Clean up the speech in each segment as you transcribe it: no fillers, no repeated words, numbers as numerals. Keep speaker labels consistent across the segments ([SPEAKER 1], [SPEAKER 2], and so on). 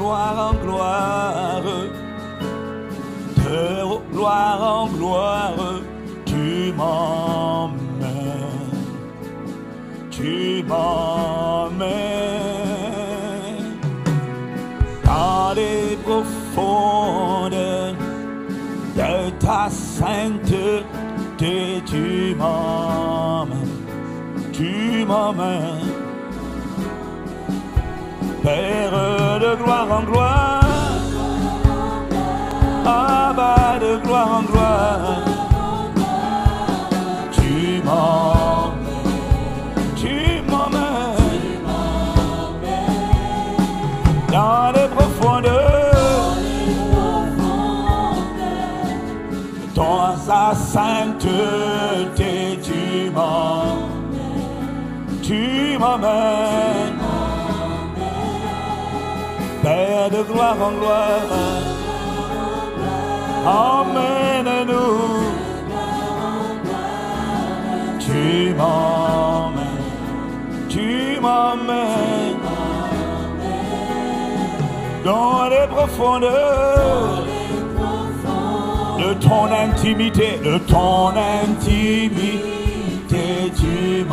[SPEAKER 1] gloire en gloire, de gloire en gloire, tu m'emmènes, tu m'emmènes dans les profondeurs de ta sainteté, tu m'emmènes, Père de gloire en gloire, Abba de gloire en gloire, tu m'emmènes dans les profondeurs dans sa sainteté, tu m'emmènes, Père de gloire en gloire, emmène-nous, tu m'emmènes dans les profondeurs de ton intimité, tu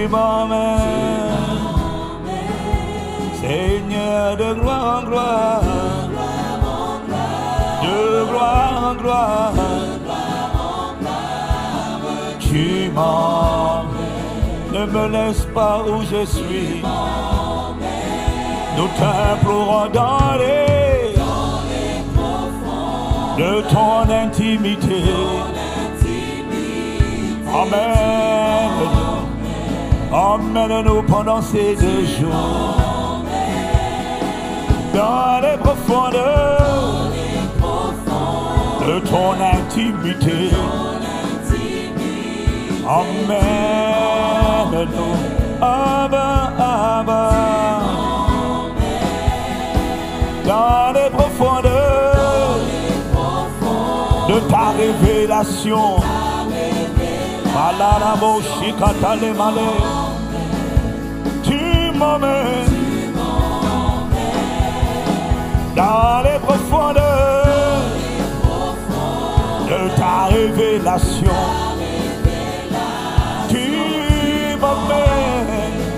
[SPEAKER 1] m'emmènes, Seigneur de gloire en gloire, de gloire en gloire, tu m'emmènes, ne me laisse pas où je suis, nous t'implorons dans les de ton intimité, emmène-nous pendant ces 2 jours dans les profondeurs de ton intimité, emmène-nous, Abba, dans les profondeurs de ta révélation, tu m'emmènes dans les profondeurs de ta révélation, tu m'emmènes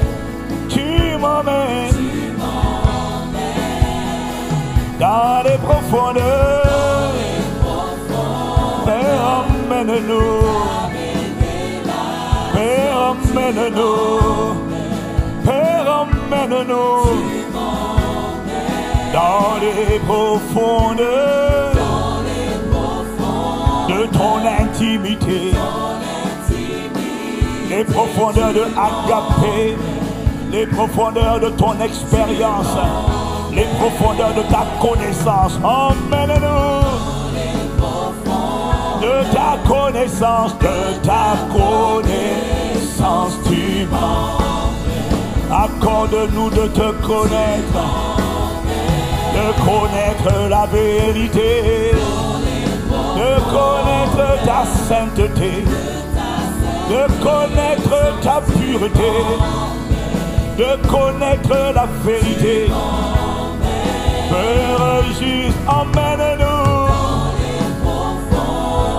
[SPEAKER 1] dans les profondeurs, Père, emmène-nous, Père, emmène-nous, Père, emmène-nous dans les profondeurs de ton intimité, les profondeurs de Agapé, les profondeurs de ton expérience, les profondeurs de ta connaissance. Emmène-nous de ta connaissance, tu m'emmènes. Accorde-nous de te connaître, de connaître la vérité, de connaître ta sainteté, de connaître ta pureté, de connaître la vérité. Père juste, emmène-nous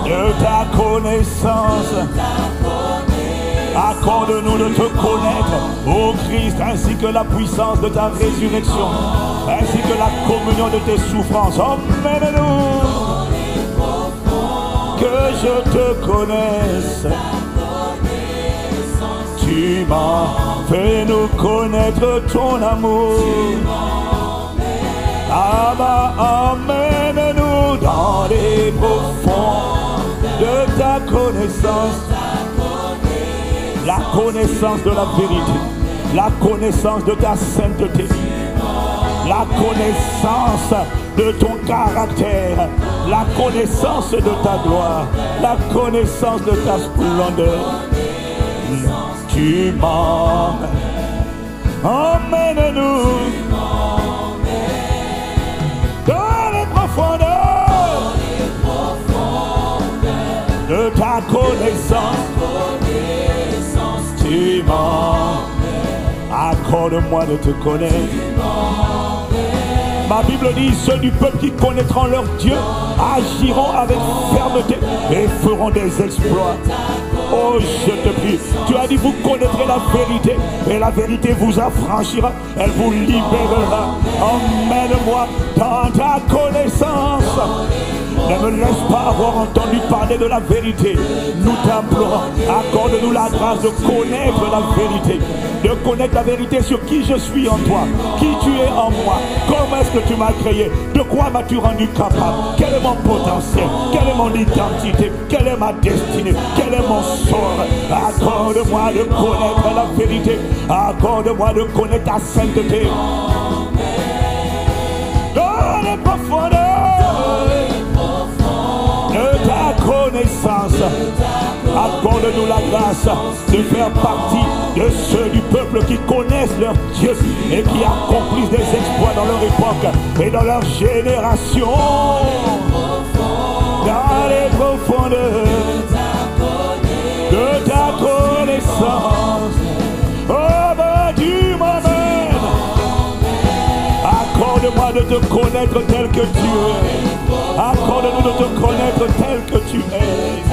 [SPEAKER 1] de ta connaissance. Accorde-nous de te connaître, ô Christ, ainsi que la puissance de ta résurrection, ainsi que la communion de tes souffrances. Emmène-nous, que je te connaisse. Tu m'as fait nous connaître ton amour. Abba, emmène-nous dans les profonds de ta connaissance. La connaissance de la vérité, la connaissance de ta sainteté, la connaissance de ton caractère, la connaissance de ta gloire, la connaissance de ta splendeur. Tu m'emmènes, emmène-nous dans les profondeurs de ta connaissance. Tu m'emmènes. Accorde-moi de te connaître. Ma Bible dit, ceux du peuple qui connaîtront leur Dieu agiront avec fermeté et feront des exploits. Oh, je te prie. Tu as dit, vous connaîtrez la vérité et la vérité vous affranchira. Elle vous libérera. Emmène-moi dans ta connaissance. Ne me laisse pas avoir entendu parler de la vérité. Nous t'implorons, accorde-nous la grâce de connaître la vérité. De connaître la vérité sur qui je suis en toi, qui tu es en moi, comment est-ce que tu m'as créé, de quoi m'as-tu rendu capable, quel est mon potentiel, quelle est mon identité, quelle est ma destinée, quel est mon sort. Accorde-moi de connaître la vérité, accorde-moi de connaître ta sainteté. Dans les profondeurs de ta connaissance, accorde-nous la grâce de faire partie de ceux du peuple qui connaissent leur Dieu et qui accomplissent des exploits dans leur époque et dans leur génération. Dans les profondeurs de ta connaissance, oh ben tu m'emmènes. Accorde-moi de te connaître tel que tu es. Accorde-nous de te connaître tel que tu es.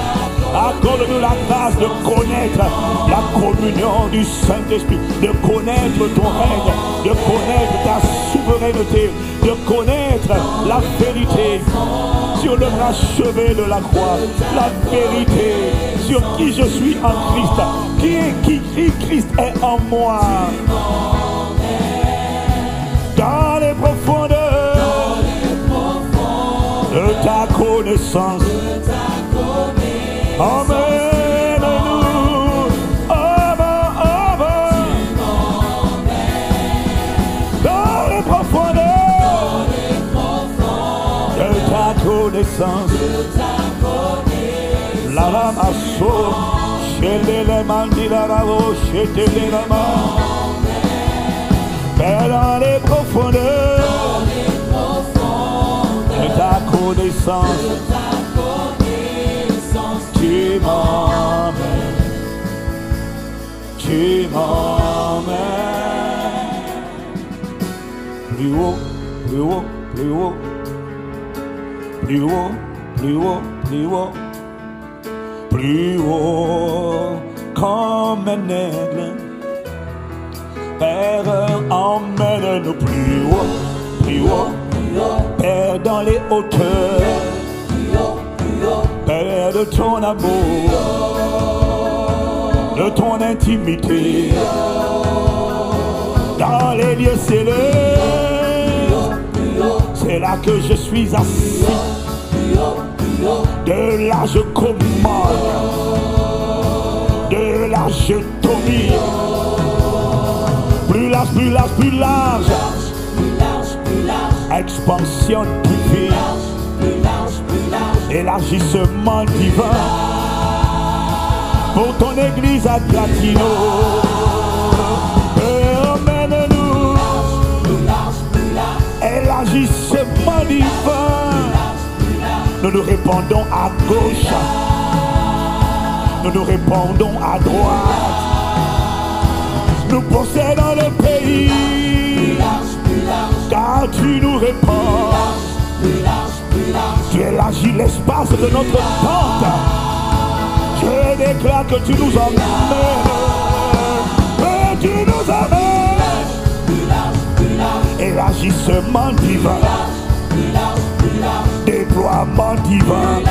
[SPEAKER 1] Accorde-nous la grâce de connaître la communion du Saint-Esprit, de connaître ton règne, de connaître ta souveraineté, de connaître la vérité sur le rachevé de la croix, la vérité sur qui je suis en Christ, qui Christ est en moi. Dans les profondeurs de ta connaissance, emmène-nous, dans les profondeurs de ta connaissance. La ramasso, chez les mandilaravo, chez les ramas. Mais dans les profondeurs de ta connaissance, tu m'emmènes, tu m'emmènes. Plus haut, plus haut, plus haut, plus haut, plus haut, plus haut, plus haut, comme un aigle. Père, emmène-nous plus haut, plus haut, Père, dans les hauteurs, Père, de ton amour, de ton intimité, dans les lieux célestes, c'est là que je suis assis, de là je commande, de là je domine. Plus large, plus large, plus large. Expansion divine. Élargissement divin. Pour ton église à Gatineau. Emmène-nous. Élargissement divin. Nous nous répandons à gauche. Nous nous répandons à droite. Nous possédons le pays, car tu nous réponds. Tu élargis l'espace de notre tente. Je déclare que tu nous emmènes. Et tu nous amènes. Élargissement divin. Déploiement divin.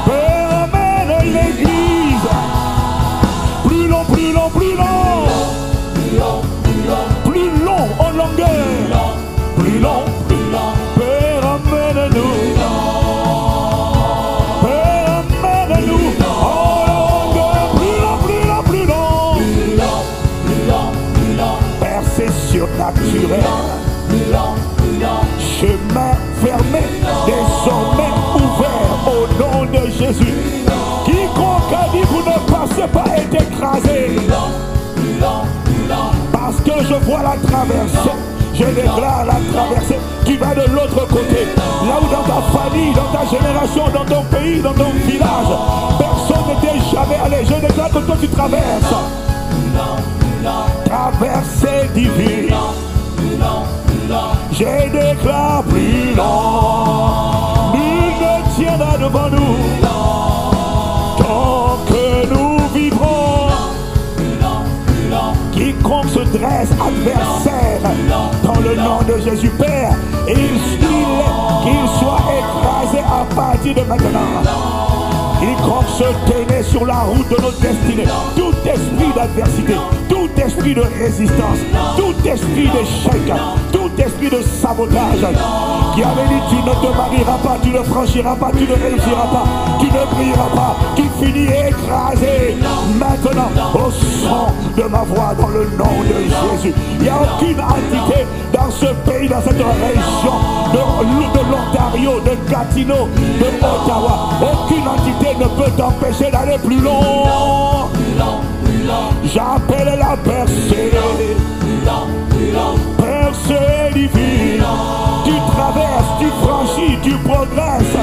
[SPEAKER 1] Emmène l'église. Plus long, plus long, plus long. Plus long en longueur. Plus long, Père, emmène-nous. Père, emmène-nous en longueur. Plus long, plus long. Père, c'est surnaturel. Chemin fermé, désormais ouvert au nom de Jésus. Quiconque a dit vous ne passez pas est écrasé. Parce que je vois la traversée. Je déclare la traversée qui va de l'autre côté. Là où dans ta famille, dans ta génération, dans ton pays, dans ton village, personne n'était jamais allé. Je déclare que toi tu traverses. traversée divine. Je déclare plus long. Nul ne tiendra devant nous. Tant que nous vivrons. Quiconque se dresse adversaire dans le nom de Jésus Père, qu'il soit écrasé à partir de maintenant. Quiconque se tenait sur la route de notre destinée, tout esprit d'adversité, tout esprit de résistance, tout esprit d'échec, tout esprit de sabotage, qui avait dit tu ne te marieras pas, tu ne franchiras pas, tu ne réussiras pas, tu ne brilleras pas, tu finis écrasé maintenant au son de ma voix dans le nom de Jésus. Il n'y a aucune entité dans ce pays, dans cette région de l'Ontario, de Gatineau, de Ottawa, aucune entité ne peut t'empêcher d'aller plus loin. J'appelle la percée, percée divine. Tu traverses, tu franchis, tu progresses,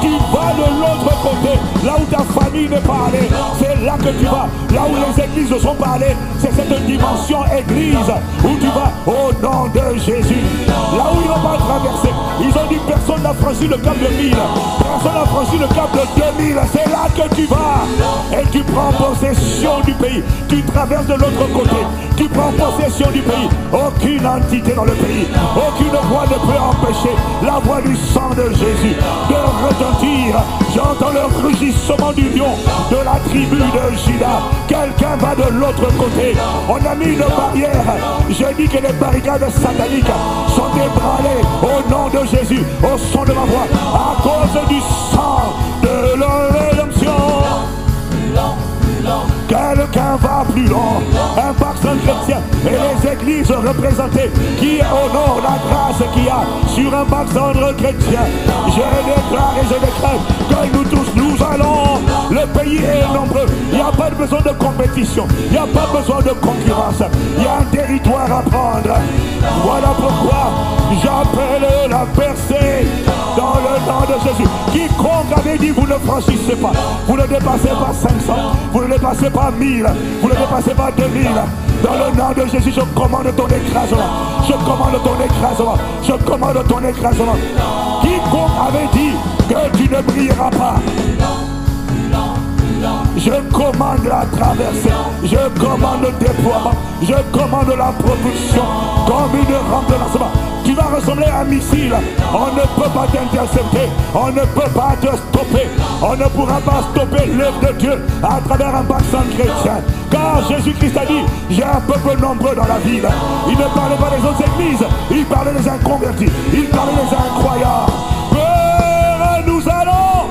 [SPEAKER 1] tu vas de l'autre côté, là où ta famille n'est pas allée, c'est là que tu vas. Là où les églises ne sont pas allées, c'est cette dimension église où tu vas au nom de Jésus. Là où ils n'ont pas traversé, ils ont dit personne n'a franchi le cap de 1000, personne n'a franchi le cap de 2000, c'est là que tu vas et tu prends possession du pays. Tu traverses de l'autre côté, tu prends possession du pays. Aucune entité dans le pays, aucune voix ne peut empêcher la voix du sang de Jésus de retentir. J'entends le rugissement du lion de la tribu de Juda. Quelqu'un va de l'autre côté. On a mis une barrière. Je dis que les barricades sataniques sont ébranlées au nom de Jésus, au son de ma voix, à cause du sang de la rédemption. Quelqu'un va plus loin. Un vaccin chrétien et les églises représentées qui honorent la grâce qu'il y a sur un vaccin chrétien. Je déclare et je décrète que nous tous nous allons. Le pays est nombreux. Il n'y a pas besoin de compétition. Il n'y a pas besoin de concurrence. Il y a un territoire à prendre. Voilà pourquoi j'appelle la percée dans le nom de Jésus. Quiconque avait dit vous ne franchissez pas, vous ne dépassez pas 500, vous ne dépassez pas 1000, vous ne dépassez pas 2000. Dans le nom de Jésus, je commande ton écrasement. Je commande ton écrasement. Je commande ton écrasement. Quiconque avait dit que tu ne brilleras pas, je commande la traversée, je commande le déploiement, je commande la production comme une rampe de lancement. Tu vas ressembler à un missile. On ne peut pas t'intercepter, on ne peut pas te stopper, on ne pourra pas stopper l'œuvre de Dieu à travers un vaccin chrétien. Car Jésus-Christ a dit, j'ai un peuple nombreux dans la ville. Il ne parlait pas des autres églises, il parlait des inconvertis, il parlait des incroyants. Père, nous allons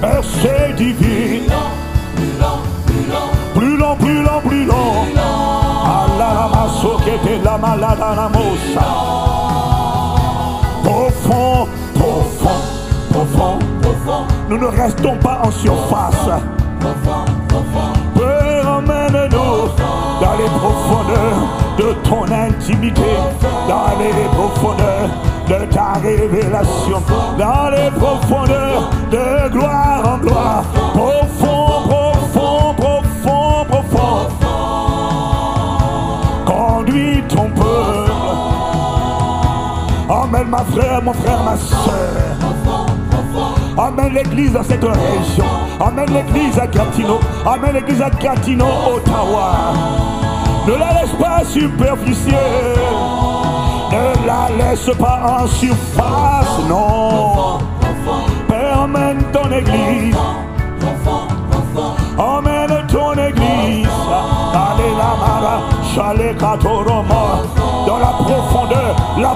[SPEAKER 1] percée divine. Plus long, plus long, plus long. Profond, profond, profond, profond. Nous ne restons pas en surface. Père, emmène-nous dans les profondeurs de ton intimité, dans les profondeurs de ta révélation, dans les profondeurs de gloire en gloire. Profond, profond, profond, profond. Conduis ton peuple. Emmène ma frère, mon frère, ma soeur. Emmène l'église dans cette région. Emmène l'église à Gatineau. Emmène l'église à Gatineau, Ottawa. Ne la laisse pas superficielle. Ne la laisse pas en surface, non. Père, emmène ton église. Emmène ton église. Allez la mara, chalet katoroma. Dans la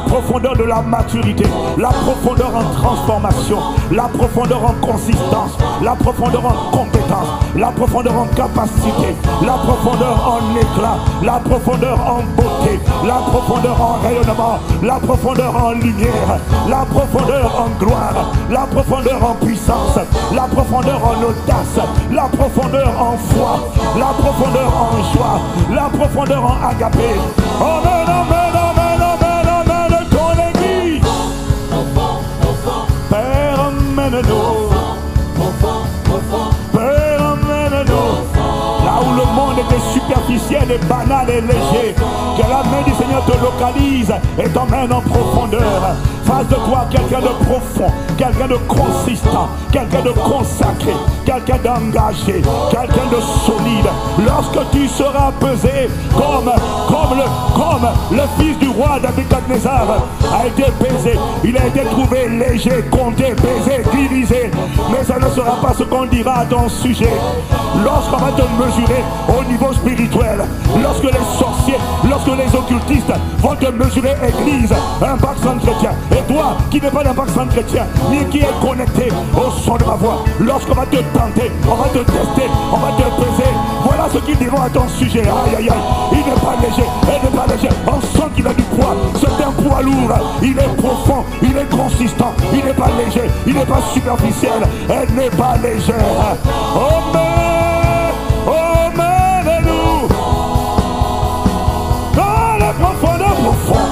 [SPEAKER 1] profondeur de la maturité, la profondeur en transformation, la profondeur en consistance, la profondeur en compétence, la profondeur en capacité, la profondeur en éclat, la profondeur en beauté, la profondeur en rayonnement, la profondeur en lumière, la profondeur en gloire, la profondeur en puissance, la profondeur en audace, la profondeur en foi, la profondeur en joie, la profondeur en agapé. Amen, amen, amen, amen, amen, ton église. Père, emmène-nous. Père, emmène-nous. Là où le monde était superficiel et banal et léger. Que la main du Seigneur te localise et t'emmène en profondeur. Face de toi, quelqu'un de profond, quelqu'un de consistant, quelqu'un de consacré, quelqu'un d'engagé, quelqu'un de solide. Lorsque tu seras pesé comme le fils du roi Nebuchadnezzar a été pesé, il a été trouvé léger, compté, pesé, divisé. Mais ça ne sera pas ce qu'on dira à ton sujet. Lorsqu'on va te mesurer au niveau spirituel, lorsque les sorciers, lorsque les occultistes vont te mesurer église, un background chrétien, et toi qui n'es pas d'un background chrétien, ni qui est connecté au son de ma voix, lorsqu'on va te tenter, on va te tester, on va te peser, voilà ce qu'ils diront à ton sujet. Aïe aïe aïe, il n'est pas léger, il n'est pas léger, on sent qu'il a du poids, c'est un poids lourd, il est profond, il est consistant, il n'est pas léger, il n'est pas superficiel, elle n'est pas légère. Oh mais, nous dans la profondeur, profond,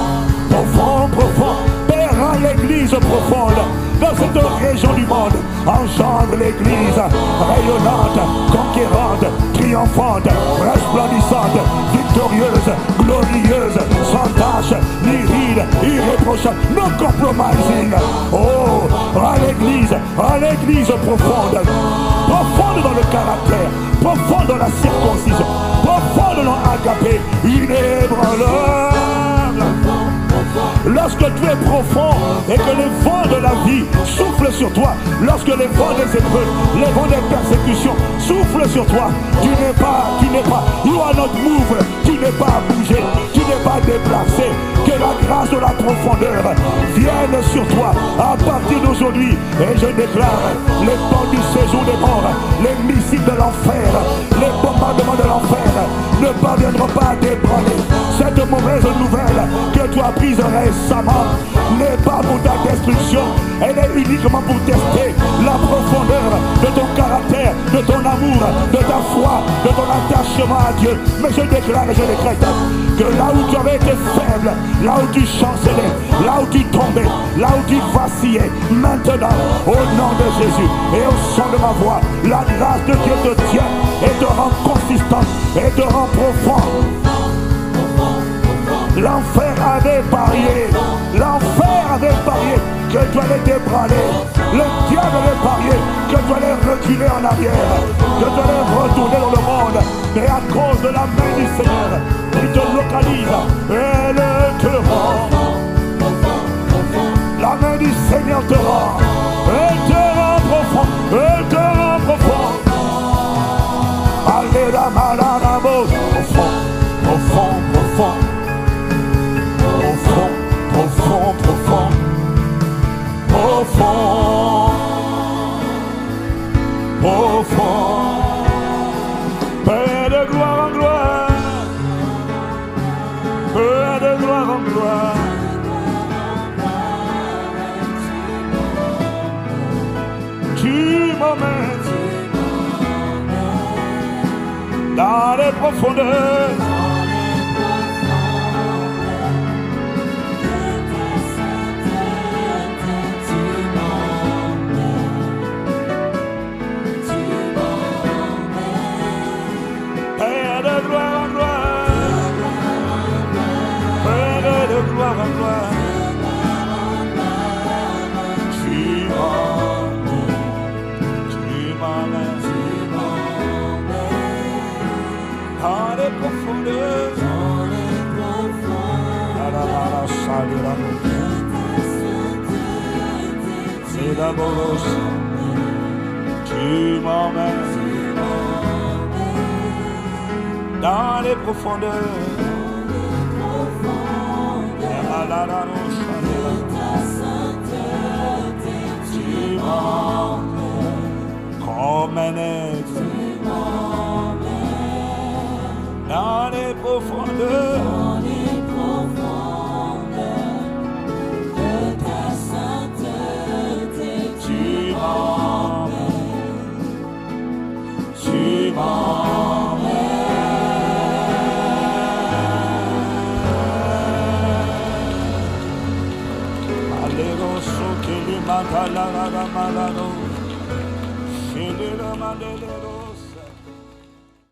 [SPEAKER 1] Père, rends l'église profonde dans cette région du monde. Engendre l'église rayonnante, conquérante, triomphante, resplendissante, victorieuse, glorieuse, sans tache, ni ride, irréprochable, non compromising. Oh, rends l'église profonde dans le caractère, profonde dans la circoncision, profonde dans l'agapé, inébranlable. Lorsque tu es profond et que les vents de la vie soufflent sur toi, lorsque les vents des épreuves, les vents des persécutions soufflent sur toi, tu n'es pas, you are not moved, tu n'es pas bougé, tu n'es pas déplacé. Que la grâce de la profondeur vienne sur toi à partir d'aujourd'hui. Et je déclare les portes du séjour des morts, les missiles de l'enfer, les bombardements de l'enfer ne parviendront pas à t'ébranler. Cette mauvaise nouvelle que tu as prise récemment n'est pas pour ta destruction, elle est uniquement pour tester la profondeur de ton caractère, de ton amour, de ta foi, de ton attachement à Dieu. Mais je déclare et je décrète que là où tu avais été faible, là où tu chancelais, là où tu tombais, là où tu vacillais, maintenant, au nom de Jésus et au son de ma voix, la grâce de Dieu te tient et te rend consistant et te rend profond. L'enfer avait parié que tu allais t'ébranler. Le diable avait parié que tu allais reculer en arrière, que tu allais retourner dans le monde. Mais à cause de la main du Seigneur, il te localise, elle te rend. La main du Seigneur te rend, elle te rend profond, elle te rend profond. Allez la malade, profond. Père de gloire en gloire, Père de gloire en gloire, tu m'emmènes dans les profondeurs. Tu m'emmènes dans les profondeurs. Tu m'emmènes comme un aigle dans les profondeurs. Tu m'emmènes. Alléro so que le mandala la malado. Chez le mandala.